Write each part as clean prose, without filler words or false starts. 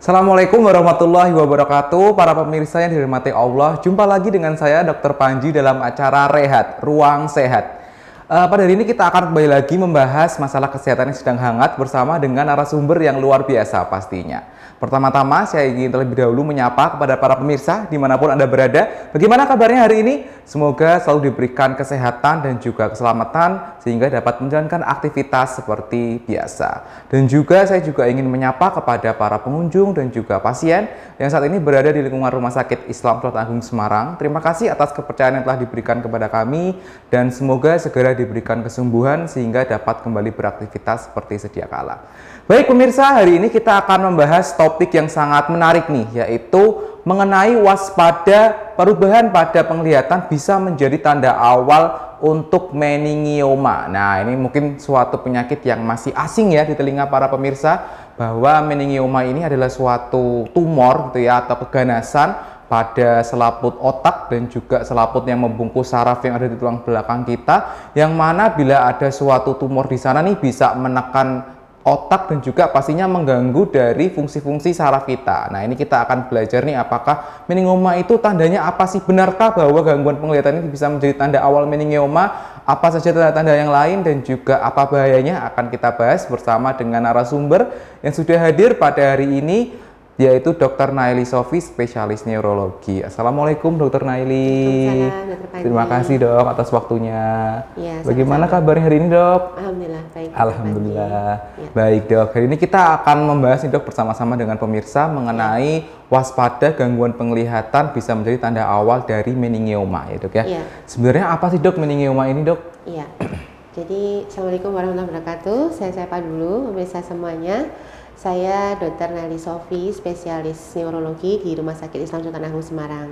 Assalamualaikum warahmatullahi wabarakatuh. Para pemirsa yang dirahmati Allah, jumpa lagi dengan saya Dr. Panji dalam acara Rehat, Ruang Sehat. Pada hari ini kita akan kembali lagi membahas masalah kesehatan yang sedang hangat bersama dengan narasumber yang luar biasa pastinya. Pertama-tama saya ingin terlebih dahulu menyapa kepada para pemirsa dimanapun Anda berada. Bagaimana kabarnya hari ini? Semoga selalu diberikan kesehatan dan juga keselamatan sehingga dapat menjalankan aktivitas seperti biasa. Dan juga saya juga ingin menyapa kepada para pengunjung dan juga pasien yang saat ini berada di lingkungan Rumah Sakit Islam Sultan Agung Semarang. Terima kasih atas kepercayaan yang telah diberikan kepada kami dan semoga segera diberikan kesembuhan sehingga dapat kembali beraktivitas seperti sedia kala. Baik pemirsa, hari ini kita akan membahas topik yang sangat menarik nih, yaitu mengenai waspada perubahan pada penglihatan bisa menjadi tanda awal untuk meningioma. Nah, ini mungkin suatu penyakit yang masih asing ya di telinga para pemirsa, bahwa meningioma ini adalah suatu tumor gitu ya, atau keganasan pada selaput otak dan juga selaput yang membungkus saraf yang ada di tulang belakang kita, yang mana bila ada suatu tumor di sana nih bisa menekan otak dan juga pastinya mengganggu dari fungsi-fungsi saraf kita. Nah, ini kita akan belajar nih apakah meningioma itu tandanya apa sih? Benarkah bahwa gangguan penglihatan ini bisa menjadi tanda awal meningioma? Apa saja tanda-tanda yang lain dan juga apa bahayanya akan kita bahas bersama dengan narasumber yang sudah hadir pada hari ini, yaitu Dr. Naili Sofi, spesialis neurologi. Assalamualaikum Dr. Naili. Terima kasih dok atas waktunya. Ya, bagaimana kabarnya hari ini dok? Alhamdulillah baik. Alhamdulillah ya. Baik dok. Hari ini kita akan membahas nih dok bersama-sama dengan pemirsa mengenai waspada gangguan penglihatan bisa menjadi tanda awal dari meningioma ya dok ya. Sebenarnya apa sih dok meningioma ini dok? Iya. Jadi Assalamualaikum warahmatullahi wabarakatuh. Saya sapa dulu pemirsa semuanya. Saya Dr. Naili Sofi, spesialis neurologi di Rumah Sakit Islam Sultan Agung Semarang.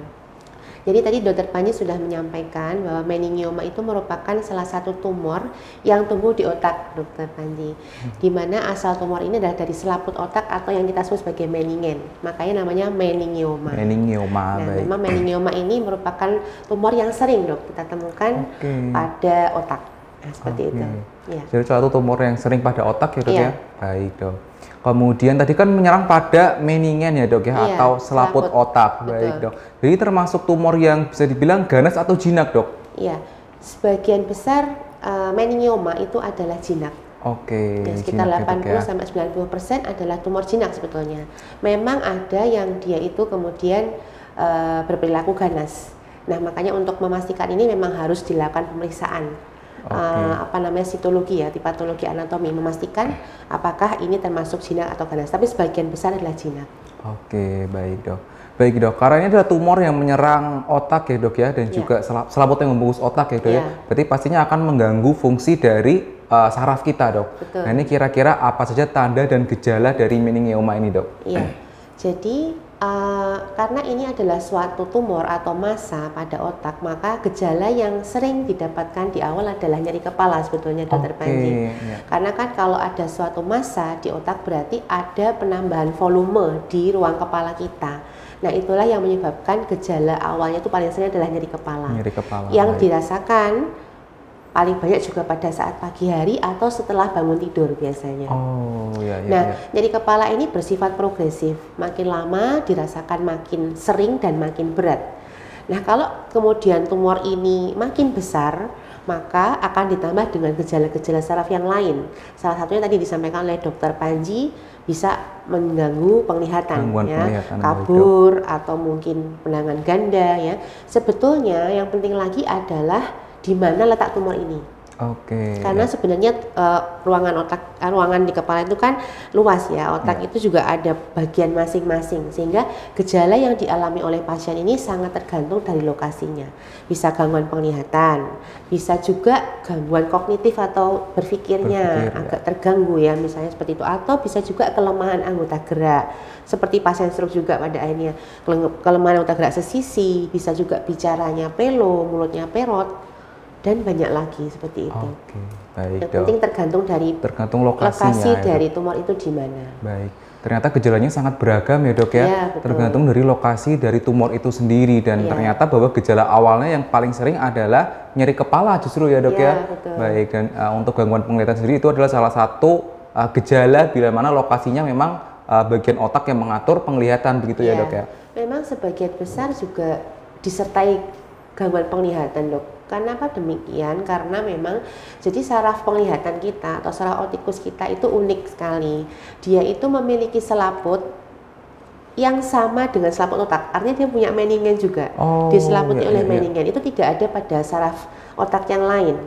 Jadi tadi Dr. Panji sudah menyampaikan bahwa meningioma itu merupakan salah satu tumor yang tumbuh di otak, Dr. Panji. Di mana asal tumor ini adalah dari selaput otak atau yang kita sebut sebagai meningen. Makanya namanya meningioma. Meningioma. Nah, memang meningioma ini merupakan tumor yang sering dok kita temukan pada otak. Nah, seperti itu. Ya. Jadi suatu tumor yang sering pada otak ya dok ya. Baik dok. Kemudian tadi kan menyerang pada meningen ya dok ya, atau selaput otak. Betul. Baik dok. Jadi termasuk tumor yang bisa dibilang ganas atau jinak dok? Iya, sebagian besar meningioma itu adalah jinak. Oke. Ya, sekitar 80-90% adalah tumor jinak sebetulnya. Memang ada yang dia itu kemudian berperilaku ganas. Nah makanya untuk memastikan ini memang harus dilakukan pemeriksaan. Sitologi ya, patologi anatomi, memastikan apakah ini termasuk jinak atau ganas, tapi sebagian besar adalah jinak. Oke, baik dok. Baik dok, karena ini adalah tumor yang menyerang otak ya dok ya, dan juga selaput yang membungkus otak ya dok ya. Berarti pastinya akan mengganggu fungsi dari saraf kita dok. Betul. Nah ini kira-kira apa saja tanda dan gejala dari meningioma ini dok? Iya, jadi karena ini adalah suatu tumor atau massa pada otak, maka gejala yang sering didapatkan di awal adalah nyeri kepala sebetulnya Dr. Panji. Karena kan kalau ada suatu massa di otak berarti ada penambahan volume di ruang kepala kita. Nah itulah yang menyebabkan gejala awalnya itu paling sering adalah nyeri kepala. Nyeri kepala. Yang dirasakan paling banyak juga pada saat pagi hari atau setelah bangun tidur biasanya. Nyeri kepala ini bersifat progresif, makin lama dirasakan makin sering dan makin berat. Nah kalau kemudian tumor ini makin besar, maka akan ditambah dengan gejala-gejala saraf yang lain. Salah satunya tadi disampaikan oleh Dr. Panji, bisa mengganggu penglihatan, kabur atau mungkin pandangan ganda ya. Sebetulnya yang penting lagi adalah di mana letak tumor ini. Karena sebenarnya ruangan di kepala itu kan luas ya, otak itu juga ada bagian masing-masing, sehingga gejala yang dialami oleh pasien ini sangat tergantung dari lokasinya. Bisa gangguan penglihatan, bisa juga gangguan kognitif atau berpikirnya agak terganggu ya, misalnya seperti itu, atau bisa juga kelemahan anggota gerak, seperti pasien stroke juga pada akhirnya kelemahan anggota gerak sesisi, bisa juga bicaranya pelo, mulutnya perot, dan banyak lagi seperti itu. Baik, yang penting tergantung lokasi dari tumor itu di mana. Baik. Ternyata gejalanya sangat beragam ya dok ya. Tergantung dari lokasi dari tumor itu sendiri, dan ternyata bahwa gejala awalnya yang paling sering adalah nyeri kepala justru ya dok ya. Betul. Baik, dan untuk gangguan penglihatan sendiri itu adalah salah satu gejala bila mana lokasinya memang bagian otak yang mengatur penglihatan begitu ya, Dok ya? Memang sebagian besar juga disertai gangguan penglihatan, Dok. Kenapa demikian? Karena memang jadi saraf penglihatan kita atau saraf optikus kita itu unik sekali. Dia itu memiliki selaput yang sama dengan selaput otak. Artinya dia punya meningen juga. Diselaputi oleh meningen. Itu tidak ada pada saraf otak yang lain.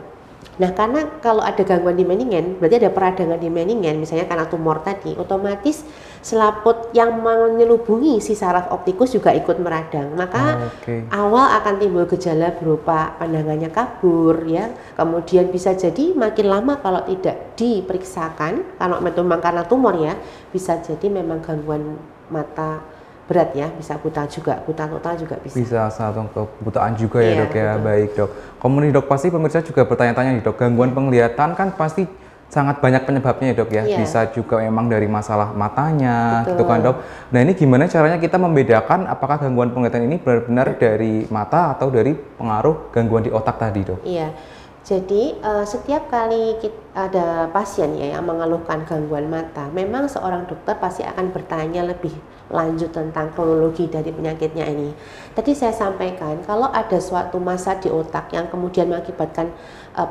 Nah, karena kalau ada gangguan di meningen, berarti ada peradangan di meningen, misalnya karena tumor tadi, otomatis selaput yang menyelubungi si saraf optikus juga ikut meradang. Maka awal akan timbul gejala berupa pandangannya kabur ya. Kemudian bisa jadi makin lama kalau tidak diperiksakan, kalau memang karena tumor ya, bisa jadi memang gangguan mata berat ya, bisa buta juga, buta total juga bisa. Bisa satu kebutaan juga ya, Dok ya. Betul. Baik, Dok. Kemudian Dok, pasti pemirsa juga bertanya-tanya nih, Dok, gangguan penglihatan kan pasti sangat banyak penyebabnya ya, Dok ya. Bisa juga memang dari masalah matanya gitu kan, Dok. Nah, ini gimana caranya kita membedakan apakah gangguan penglihatan ini benar-benar dari mata atau dari pengaruh gangguan di otak tadi, Dok? Iya. Jadi setiap kali ada pasien ya yang mengeluhkan gangguan mata, memang seorang dokter pasti akan bertanya lebih lanjut tentang kronologi dari penyakitnya ini. Tadi saya sampaikan kalau ada suatu massa di otak yang kemudian mengakibatkan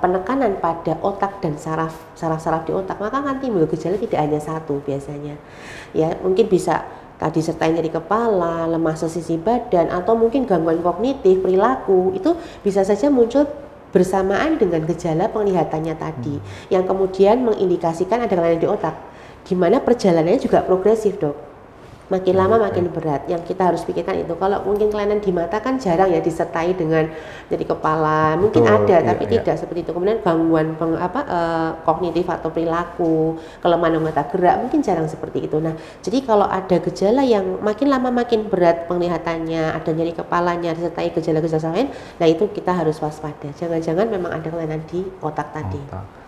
penekanan pada otak dan saraf-saraf di otak, maka akan timbul gejala tidak hanya satu biasanya. Ya, mungkin bisa tadi sertai nyeri kepala, lemah sesisi badan, atau mungkin gangguan kognitif, perilaku, itu bisa saja muncul bersamaan dengan gejala penglihatannya tadi, yang kemudian mengindikasikan ada kelainan di otak, di mana perjalanannya juga progresif, Dok. Makin lama makin berat. Yang kita harus pikirkan itu, kalau mungkin kelainan di mata kan jarang ya disertai dengan nyeri kepala, mungkin ada, tapi tidak seperti itu. Kemudian gangguan kognitif atau perilaku, kelemahan mata gerak, mungkin jarang seperti itu. Nah, jadi kalau ada gejala yang makin lama makin berat penglihatannya, ada nyeri kepalanya, disertai gejala-gejala lain, nah itu kita harus waspada. Jangan-jangan memang ada kelainan di otak tadi.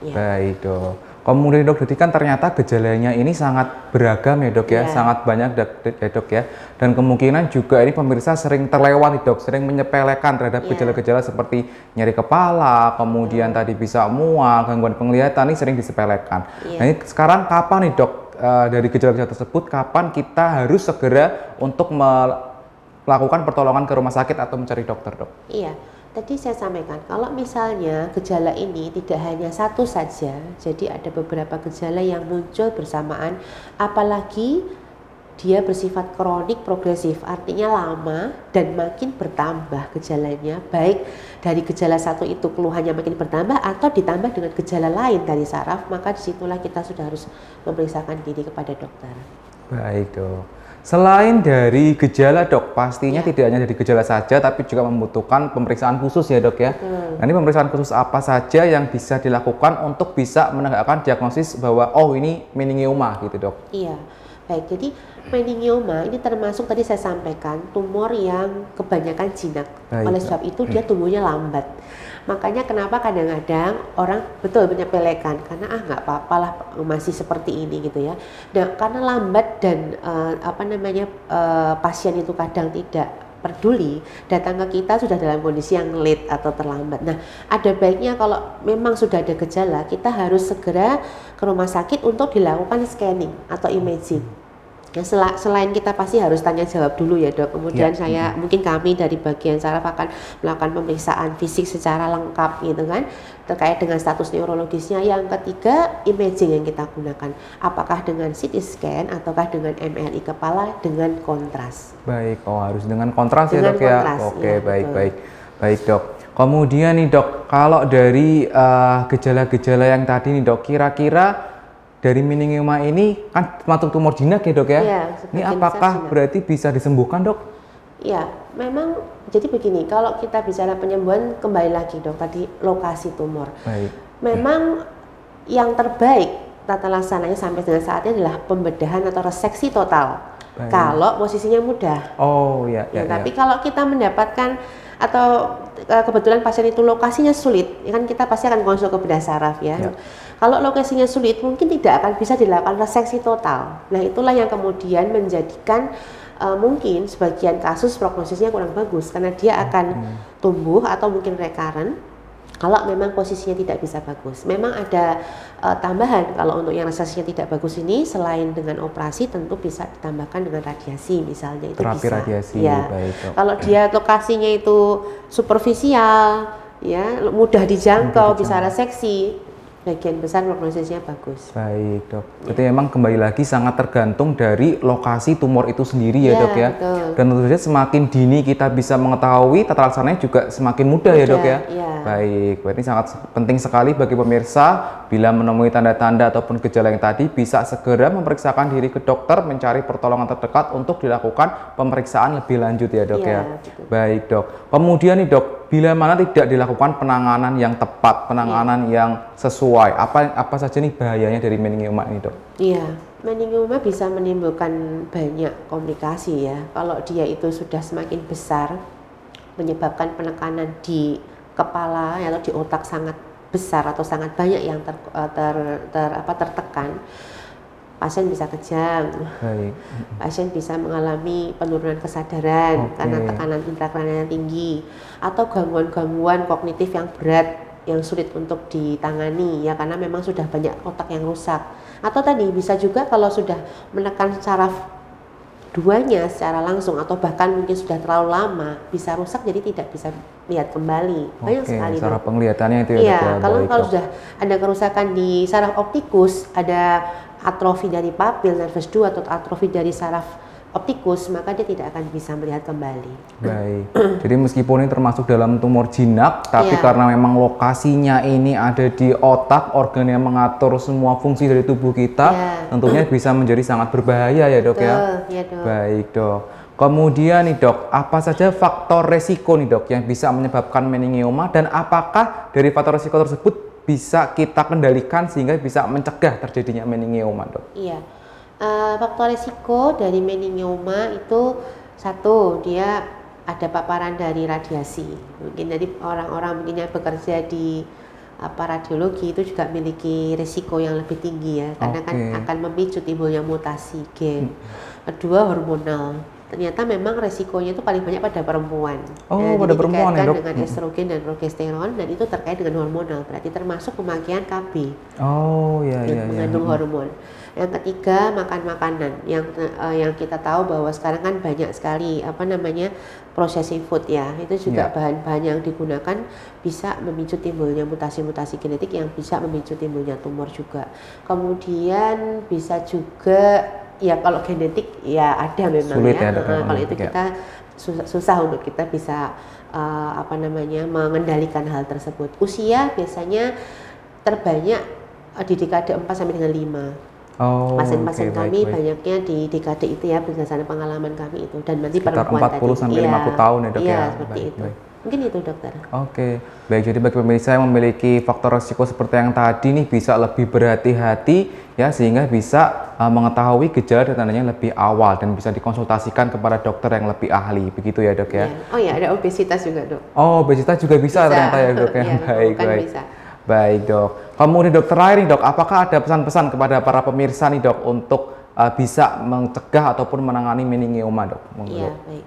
Ya. Baik, Dok. Kemudian, Dok, jadi kan ternyata gejalanya ini sangat beragam ya, Dok ya, sangat banyak ya, Dok ya, dan kemungkinan juga ini pemirsa sering terlewat, Dok, sering menyepelekan terhadap gejala-gejala seperti nyeri kepala, kemudian tadi bisa mual, gangguan penglihatan, ini sering disepelekan. Nah, ini sekarang kapan nih, Dok, dari gejala-gejala tersebut, kapan kita harus segera untuk melakukan pertolongan ke rumah sakit atau mencari dokter, Dok? Iya. Tadi saya sampaikan, kalau misalnya gejala ini tidak hanya satu saja, jadi ada beberapa gejala yang muncul bersamaan, apalagi dia bersifat kronik progresif, artinya lama dan makin bertambah gejalanya, baik dari gejala satu itu keluhannya makin bertambah atau ditambah dengan gejala lain dari saraf, maka disitulah kita sudah harus memeriksakan diri kepada dokter. Baik, Dok. Selain dari gejala, Dok, pastinya tidak hanya dari gejala saja, tapi juga membutuhkan pemeriksaan khusus ya, Dok ya. Nah, ini pemeriksaan khusus apa saja yang bisa dilakukan untuk bisa menegakkan diagnosis bahwa oh ini meningioma gitu, Dok? Iya, baik. Jadi meningioma ini termasuk tadi saya sampaikan tumor yang kebanyakan jinak. Oleh sebab itu dia tumbuhnya lambat. Makanya kenapa kadang-kadang orang betul menyepelekan karena nggak apa-apa lah masih seperti ini gitu ya. Nah, karena lambat dan pasien itu kadang tidak peduli, datang ke kita sudah dalam kondisi yang late atau terlambat. Nah, ada baiknya kalau memang sudah ada gejala, kita harus segera ke rumah sakit untuk dilakukan scanning atau imaging. Nah, selain kita pasti harus tanya jawab dulu ya, Dok. Kemudian mungkin kami dari bagian saraf akan melakukan pemeriksaan fisik secara lengkap gitu kan, terkait dengan status neurologisnya. Yang ketiga, imaging yang kita gunakan. Apakah dengan CT scan ataukah dengan MRI kepala dengan kontras. Baik, harus dengan kontras ya, Dok ya. Oke, baik, Dok. Kemudian nih, Dok, kalau dari gejala-gejala yang tadi nih, Dok, kira-kira dari meningioma ini kan termasuk tumor jinak ya, Dok ya? Iya, ini apakah berarti bisa disembuhkan, Dok? Iya, memang jadi begini, kalau kita bicara penyembuhan kembali lagi, Dok, tadi lokasi tumor. Baik. Memang yang terbaik tata laksananya sampai dengan saat ini adalah pembedahan atau reseksi total. Baik. Kalau posisinya mudah. Oh iya. Tapi kalau kita mendapatkan atau kebetulan pasien itu lokasinya sulit, ya kan kita pasti akan konsul ke bedah saraf ya. Kalau lokasinya sulit, mungkin tidak akan bisa dilakukan reseksi total. Nah, itulah yang kemudian menjadikan mungkin sebagian kasus prognosisnya kurang bagus karena dia akan tumbuh atau mungkin recurrent Kalau memang posisinya tidak bisa bagus, memang ada tambahan kalau untuk yang resesinya tidak bagus ini, selain dengan operasi tentu bisa ditambahkan dengan radiasi misalnya, itu terapi bisa. radiasi, Ya. baik, Dok. Kalau dia lokasinya itu superficial, ya mudah dijangkau, bisa reseksi, bagian besar prognosisnya bagus. Baik, Dok. Jadi memang kembali lagi sangat tergantung dari lokasi tumor itu sendiri ya, Dok ya. Betul. Dan tentu saja semakin dini kita bisa mengetahui, tata laksananya juga semakin mudah ya, Dok ya. Baik, berarti sangat penting sekali bagi pemirsa bila menemui tanda-tanda ataupun gejala yang tadi bisa segera memeriksakan diri ke dokter, mencari pertolongan terdekat untuk dilakukan pemeriksaan lebih lanjut ya, Dok ya. Betul. Baik, Dok. Kemudian nih, Dok, bila mana tidak dilakukan penanganan yang tepat, penanganan yang sesuai, apa saja nih bahayanya dari meningioma ini, Dok? Iya, meningioma bisa menimbulkan banyak komplikasi ya. Kalau dia itu sudah semakin besar, menyebabkan penekanan di kepala atau di otak sangat besar atau sangat banyak yang tertekan, pasien bisa kejang. Baik. Pasien bisa mengalami penurunan kesadaran karena tekanan intrakranial tinggi, atau gangguan-gangguan kognitif yang berat yang sulit untuk ditangani ya, karena memang sudah banyak otak yang rusak. Atau tadi bisa juga kalau sudah menekan saraf duanya secara langsung atau bahkan mungkin sudah terlalu lama bisa rusak, jadi tidak bisa lihat kembali. Banyak sekali saraf penglihatannya itu ya. Iya, kalau sudah ada kerusakan di saraf optikus, ada atrofi dari papil nervus 2 atau atrofi dari saraf optikus, maka dia tidak akan bisa melihat kembali. Baik. Jadi meskipun ini termasuk dalam tumor jinak, tapi karena memang lokasinya ini ada di otak, organ yang mengatur semua fungsi dari tubuh kita, tentunya bisa menjadi sangat berbahaya ya, Dok. Ya, Dok. Baik, Dok. Kemudian nih, Dok, apa saja faktor resiko nih, Dok, yang bisa menyebabkan meningioma, dan apakah dari faktor resiko tersebut bisa kita kendalikan sehingga bisa mencegah terjadinya meningioma, Dok? Iya. Faktor risiko dari meningioma itu satu, dia ada paparan dari radiasi. Mungkin jadi orang-orang mungkin yang bekerja di radiologi itu juga memiliki risiko yang lebih tinggi ya, karena kan akan memicu timbulnya mutasi gen. Kedua, hormonal. Ternyata memang resikonya itu paling banyak pada perempuan. Pada perempuan ya, Dok? Dengan estrogen dan progesteron, dan itu terkait dengan hormonal, berarti termasuk pemakaian KB. Mengandung hormon. Yang ketiga, makan makanan yang kita tahu bahwa sekarang kan banyak sekali processing food ya, itu juga bahan-bahan yang digunakan bisa memicu timbulnya mutasi-mutasi genetik yang bisa memicu timbulnya tumor juga. Kemudian bisa juga ya, kalau genetik ya ada memang sulit ya, kalau itu kita susah untuk kita bisa mengendalikan hal tersebut. Usia biasanya terbanyak di dekade 4 sampai dengan 5. Pasien-pasien kami banyaknya di dekade itu ya, berdasarkan pengalaman kami itu, dan nanti perempuan 40 sampai 50 tahun ya, Dok ya. Seperti itu. Mungkin itu, Dokter. Baik, jadi bagi pemirsa yang memiliki faktor risiko seperti yang tadi nih, bisa lebih berhati-hati ya, sehingga bisa mengetahui gejala dan tandanya lebih awal dan bisa dikonsultasikan kepada dokter yang lebih ahli, begitu ya, Dok ya. Ada obesitas juga, Dok. Obesitas juga bisa ternyata ya, Dok ya. Baik. Bisa. Baik, Dok. Kemudian dokter terakhir nih, Dok, apakah ada pesan-pesan kepada para pemirsa nih, Dok, untuk bisa mencegah ataupun menangani meningioma, Dok? Iya, baik.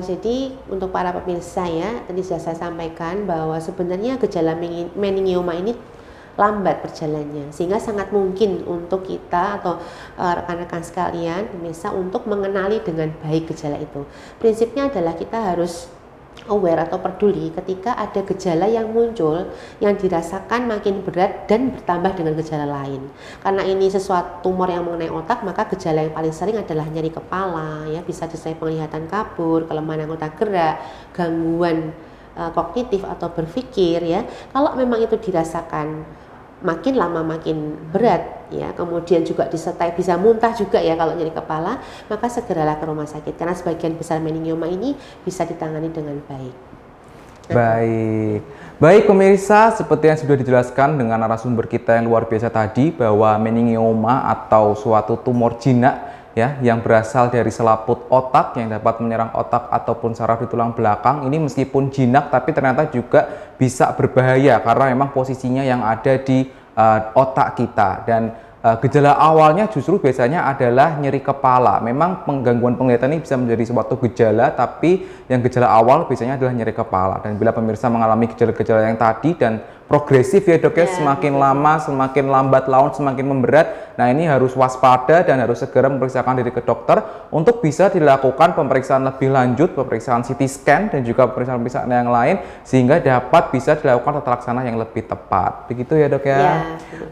Jadi untuk para pemirsa ya, tadi sudah saya sampaikan bahwa sebenarnya gejala meningioma ini lambat berjalannya, sehingga sangat mungkin untuk kita atau rekan-rekan sekalian pemirsa untuk mengenali dengan baik gejala itu. Prinsipnya adalah kita harus aware atau peduli ketika ada gejala yang muncul yang dirasakan makin berat dan bertambah dengan gejala lain. Karena ini sesuatu tumor yang mengenai otak, maka gejala yang paling sering adalah nyeri kepala ya, bisa disertai penglihatan kabur, kelemahan anggota gerak, gangguan kognitif atau berpikir ya. Kalau memang itu dirasakan makin lama makin berat ya, kemudian juga disertai bisa muntah juga ya kalau nyeri kepala, maka segeralah ke rumah sakit, karena sebagian besar meningioma ini bisa ditangani dengan baik. Baik pemirsa, seperti yang sudah dijelaskan dengan narasumber kita yang luar biasa tadi, bahwa meningioma atau suatu tumor jinak ya, yang berasal dari selaput otak yang dapat menyerang otak ataupun saraf di tulang belakang ini, meskipun jinak tapi ternyata juga bisa berbahaya karena memang posisinya yang ada di otak kita. Dan Gejala awalnya justru biasanya adalah nyeri kepala. Memang gangguan penglihatan ini bisa menjadi suatu gejala, tapi yang gejala awal biasanya adalah nyeri kepala. Dan bila pemirsa mengalami gejala-gejala yang tadi dan progresif ya dok ya, semakin lama, semakin lambat laun, semakin memberat. Nah ini harus waspada dan harus segera memeriksakan diri ke dokter untuk bisa dilakukan pemeriksaan lebih lanjut, pemeriksaan CT scan dan juga pemeriksaan-pemeriksaan yang lain sehingga dapat bisa dilakukan tata laksana yang lebih tepat. Begitu ya dok ya? Ya.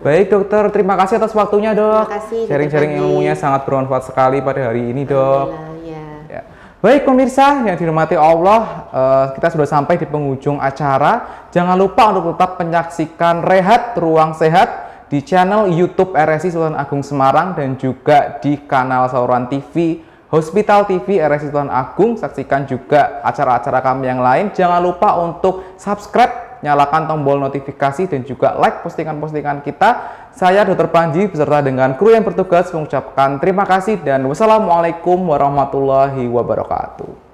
Baik dokter, terima kasih atas waktunya dok. Terima kasih. Sharing-sharing ilmunya sangat bermanfaat sekali pada hari ini dok. Ya. Baik pemirsa yang dirahmati Allah, kita sudah sampai di penghujung acara. Jangan lupa untuk tetap menyaksikan Rehat Ruang Sehat di channel YouTube RSI Sultan Agung Semarang dan juga di kanal saluran TV Hospital TV RSI Sultan Agung. Saksikan juga acara-acara kami yang lain. Jangan lupa untuk subscribe, nyalakan tombol notifikasi dan juga like postingan-postingan kita. Saya Dr. Panji beserta dengan kru yang bertugas mengucapkan terima kasih dan wassalamualaikum warahmatullahi wabarakatuh.